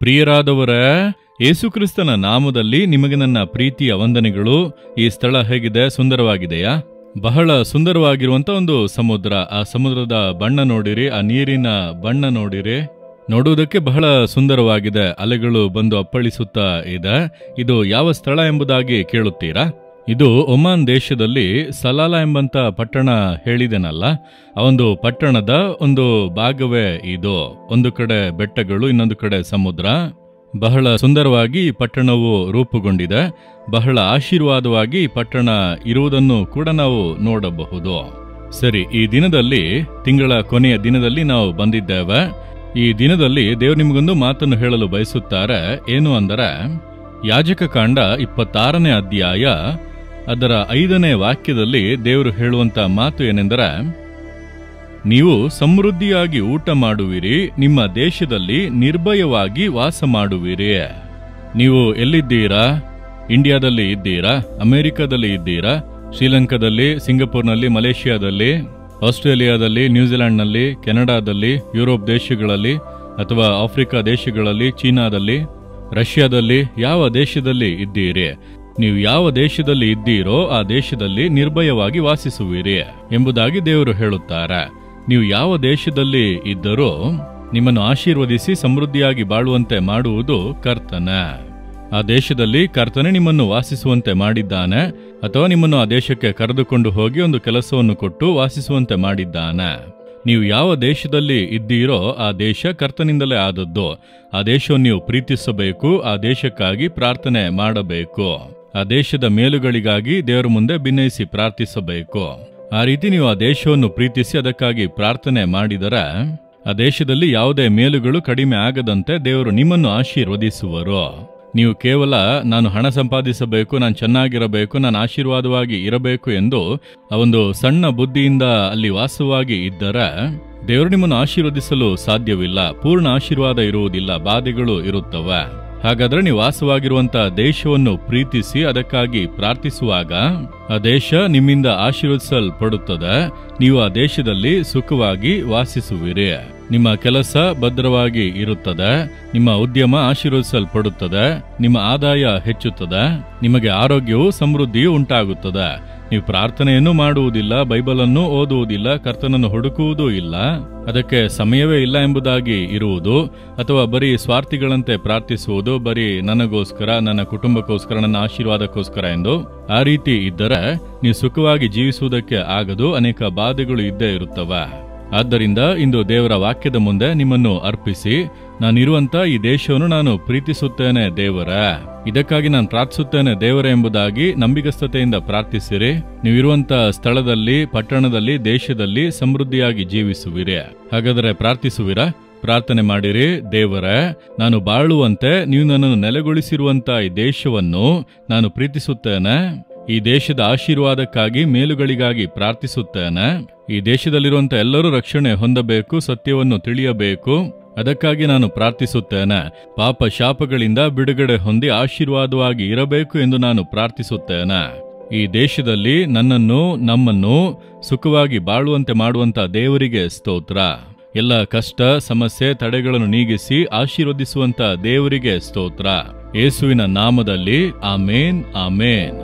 ಪ್ರಿಯರಾದವರ, ಯೇಸುಕ್ರಿಸ್ತನ ನಾಮದಲ್ಲಿ ನಿಮಗೆ ನನ್ನ ಪ್ರೀತಿಯ ವಂದನೆಗಳು. ಈ ಸ್ಥಳ ಹೇಗಿದೆ? ಸುಂದರವಾಗಿದೆಯಾ? ಬಹಳ ಸುಂದರವಾಗಿರುವಂತ ಒಂದು ಸಮುದ್ರ. ಆ ಸಮುದ್ರದ ಬಣ್ಣ ನೋಡಿರಿ, ಆ ನೀರಿನ ಬಣ್ಣ ನೋಡಿರಿ, ನೋಡುವುದಕ್ಕೆ ಬಹಳ ಸುಂದರವಾಗಿದೆ. ಅಲೆಗಳು ಬಂದು ಅಪ್ಪಳಿಸುತ್ತಾ ಇದೆ. ಇದು ಯಾವ ಸ್ಥಳ ಎಂಬುದಾಗಿ ಕೇಳುತ್ತೀರಾ? ಇದು ಒಮಾನ್ ದೇಶದಲ್ಲಿ ಸಲಾಲಾ ಎಂಬಂತ ಪಟ್ಟಣ ಹೇಳಿದೆನಲ್ಲ, ಆ ಒಂದು ಪಟ್ಟಣದ ಒಂದು ಭಾಗವೇ ಇದು. ಒಂದು ಕಡೆ ಬೆಟ್ಟಗಳು, ಇನ್ನೊಂದು ಕಡೆ ಸಮುದ್ರ. ಬಹಳ ಸುಂದರವಾಗಿ ಈ ಪಟ್ಟಣವು ರೂಪುಗೊಂಡಿದೆ. ಬಹಳ ಆಶೀರ್ವಾದವಾಗಿ ಈ ಪಟ್ಟಣ ಇರುವುದನ್ನು ಕೂಡ ನಾವು ನೋಡಬಹುದು. ಸರಿ, ಈ ದಿನದಲ್ಲಿ, ತಿಂಗಳ ಕೊನೆಯ ದಿನದಲ್ಲಿ ನಾವು ಬಂದಿದ್ದೇವೆ. ಈ ದಿನದಲ್ಲಿ ದೇವರು ನಿಮಗೊಂದು ಮಾತನ್ನು ಹೇಳಲು ಬಯಸುತ್ತಾರೆ. ಏನು ಅಂದರೆ, ಯಾಜಕ ಕಾಂಡ 26ನೇ ಅಧ್ಯಾಯ ಅದರ 5ನೇ ವಾಕ್ಯದಲ್ಲಿ ದೇವರು ಹೇಳುವಂತ ಮಾತು ಏನೆಂದರೆ, ನೀವು ಸಮೃದ್ಧಿಯಾಗಿ ಊಟ ಮಾಡುವಿರಿ, ನಿಮ್ಮ ದೇಶದಲ್ಲಿ ನಿರ್ಭಯವಾಗಿ ವಾಸ ಮಾಡುವಿರಿ. ನೀವು ಎಲ್ಲಿದ್ದೀರಾ? ಇಂಡಿಯಾದಲ್ಲಿ ಇದ್ದೀರಾ? ಅಮೆರಿಕದಲ್ಲಿ ಇದ್ದೀರಾ? ಶ್ರೀಲಂಕಾದಲ್ಲಿ, ಸಿಂಗಪೂರ್ನಲ್ಲಿ, ಮಲೇಷಿಯಾದಲ್ಲಿ, ಆಸ್ಟ್ರೇಲಿಯಾದಲ್ಲಿ, ನ್ಯೂಜಿಲೆಂಡ್ನಲ್ಲಿ, ಕೆನಡಾದಲ್ಲಿ, ಯುರೋಪ್ ದೇಶಗಳಲ್ಲಿ, ಅಥವಾ ಆಫ್ರಿಕಾ ದೇಶಗಳಲ್ಲಿ, ಚೀನಾದಲ್ಲಿ, ರಷ್ಯಾದಲ್ಲಿ, ಯಾವ ದೇಶದಲ್ಲಿ ಇದ್ದೀರಿ? ನೀವು ಯಾವ ದೇಶದಲ್ಲಿ ಇದ್ದೀರೋ ಆ ದೇಶದಲ್ಲಿ ನಿರ್ಭಯವಾಗಿ ವಾಸಿಸುವಿರಿ ಎಂಬುದಾಗಿ ದೇವರು ಹೇಳುತ್ತಾರೆ. ನೀವು ಯಾವ ದೇಶದಲ್ಲಿ ಇದ್ದರೂ ನಿಮ್ಮನ್ನು ಆಶೀರ್ವದಿಸಿ ಸಮೃದ್ಧಿಯಾಗಿ ಬಾಳುವಂತೆ ಮಾಡುವುದು ಕರ್ತನೇ. ಆ ದೇಶದಲ್ಲಿ ಕರ್ತನೇ ನಿಮ್ಮನ್ನು ವಾಸಿಸುವಂತೆ ಮಾಡಿದ್ದಾನೆ, ಅಥವಾ ನಿಮ್ಮನ್ನು ಆ ದೇಶಕ್ಕೆ ಕರೆದುಕೊಂಡು ಹೋಗಿ ಒಂದು ಕೆಲಸವನ್ನು ಕೊಟ್ಟು ವಾಸಿಸುವಂತೆ ಮಾಡಿದ್ದಾನೆ. ನೀವು ಯಾವ ದೇಶದಲ್ಲಿ ಇದ್ದೀರೋ ಆ ದೇಶ ಕರ್ತನಿಂದಲೇ ಆದದ್ದು. ಆ ದೇಶವನ್ನು ನೀವು ಪ್ರೀತಿಸಬೇಕು, ಆ ದೇಶಕ್ಕಾಗಿ ಪ್ರಾರ್ಥನೆ ಮಾಡಬೇಕು, ಆ ದೇಶದ ಮೇಲುಗಳಿಗಾಗಿ ದೇವರ ಮುಂದೆ ಭಿನ್ನಯಿಸಿ ಪ್ರಾರ್ಥಿಸಬೇಕು. ಆ ರೀತಿ ನೀವು ಆ ದೇಶವನ್ನು ಪ್ರೀತಿಸಿ ಅದಕ್ಕಾಗಿ ಪ್ರಾರ್ಥನೆ ಮಾಡಿದರೆ ಆ ದೇಶದಲ್ಲಿ ಯಾವುದೇ ಮೇಲುಗಳು ಕಡಿಮೆ ಆಗದಂತೆ ದೇವರು ನಿಮ್ಮನ್ನು ಆಶೀರ್ವದಿಸುವರು. ನೀವು ಕೇವಲ ನಾನು ಹಣ ಸಂಪಾದಿಸಬೇಕು, ನಾನು ಚೆನ್ನಾಗಿರಬೇಕು, ನಾನು ಆಶೀರ್ವಾದವಾಗಿ ಇರಬೇಕು ಎಂದು ಆ ಒಂದು ಸಣ್ಣ ಬುದ್ಧಿಯಿಂದ ಅಲ್ಲಿ ವಾಸವಾಗಿ ಇದ್ದರೆ ದೇವರು ನಿಮ್ಮನ್ನು ಆಶೀರ್ವದಿಸಲು ಸಾಧ್ಯವಿಲ್ಲ. ಪೂರ್ಣ ಆಶೀರ್ವಾದ ಇರುವುದಿಲ್ಲ, ಬಾಧೆಗಳು ಇರುತ್ತವೆ. ಹಾಗಾದ್ರೆ ನೀವು ವಾಸವಾಗಿರುವಂತಹ ದೇಶವನ್ನು ಪ್ರೀತಿಸಿ ಅದಕ್ಕಾಗಿ ಪ್ರಾರ್ಥಿಸುವಾಗ ಆ ದೇಶ ನಿಮ್ಮಿಂದ ಆಶೀರ್ವದಿಸಲ್ಪಡುತ್ತದೆ. ನೀವು ಆ ದೇಶದಲ್ಲಿ ಸುಖವಾಗಿ ವಾಸಿಸುವಿರಿ. ನಿಮ್ಮ ಕೆಲಸ ಭದ್ರವಾಗಿ ಇರುತ್ತದೆ, ನಿಮ್ಮ ಉದ್ಯಮ ಆಶೀರ್ವದಿಸಲ್ಪಡುತ್ತದೆ, ನಿಮ್ಮ ಆದಾಯ ಹೆಚ್ಚುತ್ತದೆ, ನಿಮಗೆ ಆರೋಗ್ಯವು ಸಮೃದ್ಧಿಯೂ ಉಂಟಾಗುತ್ತದೆ. ನೀವು ಪ್ರಾರ್ಥನೆಯನ್ನು ಮಾಡುವುದಿಲ್ಲ, ಬೈಬಲನ್ನು ಓದುವುದಿಲ್ಲ, ಕರ್ತನನ್ನು ಹುಡುಕುವುದೂ ಇಲ್ಲ, ಅದಕ್ಕೆ ಸಮಯವೇ ಇಲ್ಲ ಎಂಬುದಾಗಿ ಇರುವುದು, ಅಥವಾ ಬರೀ ಸ್ವಾರ್ಥಿಗಳಂತೆ ಪ್ರಾರ್ಥಿಸುವುದು, ಬರೀ ನನಗೋಸ್ಕರ, ನನ್ನ ಕುಟುಂಬಕ್ಕೋಸ್ಕರ, ನನ್ನ ಆಶೀರ್ವಾದಕ್ಕೋಸ್ಕರ ಎಂದು ಆ ರೀತಿ ಇದ್ದರೆ ನೀವು ಸುಖವಾಗಿ ಜೀವಿಸುವುದಕ್ಕೆ ಆಗದು. ಅನೇಕ ಬಾಧೆಗಳು ಇದ್ದೇ ಇರುತ್ತವೆ. ಆದ್ದರಿಂದ ಇಂದು ದೇವರ ವಾಕ್ಯದ ಮುಂದೆ ನಿಮ್ಮನ್ನು ಅರ್ಪಿಸಿ, ನಾನಿರುವಂತ ಈ ದೇಶವನ್ನು ನಾನು ಪ್ರೀತಿಸುತ್ತೇನೆ ದೇವರೇ, ಇದಕ್ಕಾಗಿ ನಾನು ಪ್ರಾರ್ಥಿಸುತ್ತೇನೆ ದೇವರೇ ಎಂಬುದಾಗಿ ನಂಬಿಗಸ್ತತೆಯಿಂದ ಪ್ರಾರ್ಥಿಸಿರಿ. ನೀವಿರುವಂತ ಸ್ಥಳದಲ್ಲಿ, ಪಟ್ಟಣದಲ್ಲಿ, ದೇಶದಲ್ಲಿ ಸಮೃದ್ಧಿಯಾಗಿ ಜೀವಿಸುವಿರಿ. ಹಾಗಾದರೆ ಪ್ರಾರ್ಥಿಸುವಿರಾ? ಪ್ರಾರ್ಥನೆ ಮಾಡಿರಿ. ದೇವರೇ, ನಾನು ಬಾಳುವಂತೆ ನೀವು ನನ್ನನ್ನು ನೆಲೆಗೊಳಿಸಿರುವಂತ ಈ ದೇಶವನ್ನು ನಾನು ಪ್ರೀತಿಸುತ್ತೇನೆ. ಈ ದೇಶದ ಆಶೀರ್ವಾದಕ್ಕಾಗಿ, ಮೇಲುಗಳಿಗಾಗಿ ಪ್ರಾರ್ಥಿಸುತ್ತೇನೆ. ಈ ದೇಶದಲ್ಲಿರುವಂತ ಎಲ್ಲರೂ ರಕ್ಷಣೆ ಹೊಂದಬೇಕು, ಸತ್ಯವನ್ನು ತಿಳಿಯಬೇಕು, ಅದಕ್ಕಾಗಿ ನಾನು ಪ್ರಾರ್ಥಿಸುತ್ತೇನೆ. ಪಾಪ ಶಾಪಗಳಿಂದ ಬಿಡುಗಡೆ ಹೊಂದಿ ಆಶೀರ್ವಾದವಾಗಿ ಇರಬೇಕು ಎಂದು ನಾನು ಪ್ರಾರ್ಥಿಸುತ್ತೇನೆ. ಈ ದೇಶದಲ್ಲಿ ನನ್ನನ್ನು, ನಮ್ಮನ್ನು ಸುಖವಾಗಿ ಬಾಳುವಂತೆ ಮಾಡುವಂತ ದೇವರಿಗೆ ಸ್ತೋತ್ರ. ಎಲ್ಲ ಕಷ್ಟ, ಸಮಸ್ಯೆ, ತಡೆಗಳನ್ನು ನೀಗಿಸಿ ಆಶೀರ್ವದಿಸುವಂತ ದೇವರಿಗೆ ಸ್ತೋತ್ರ. ಯೇಸುವಿನ ನಾಮದಲ್ಲಿ ಆಮೇನ್, ಆಮೇನ್.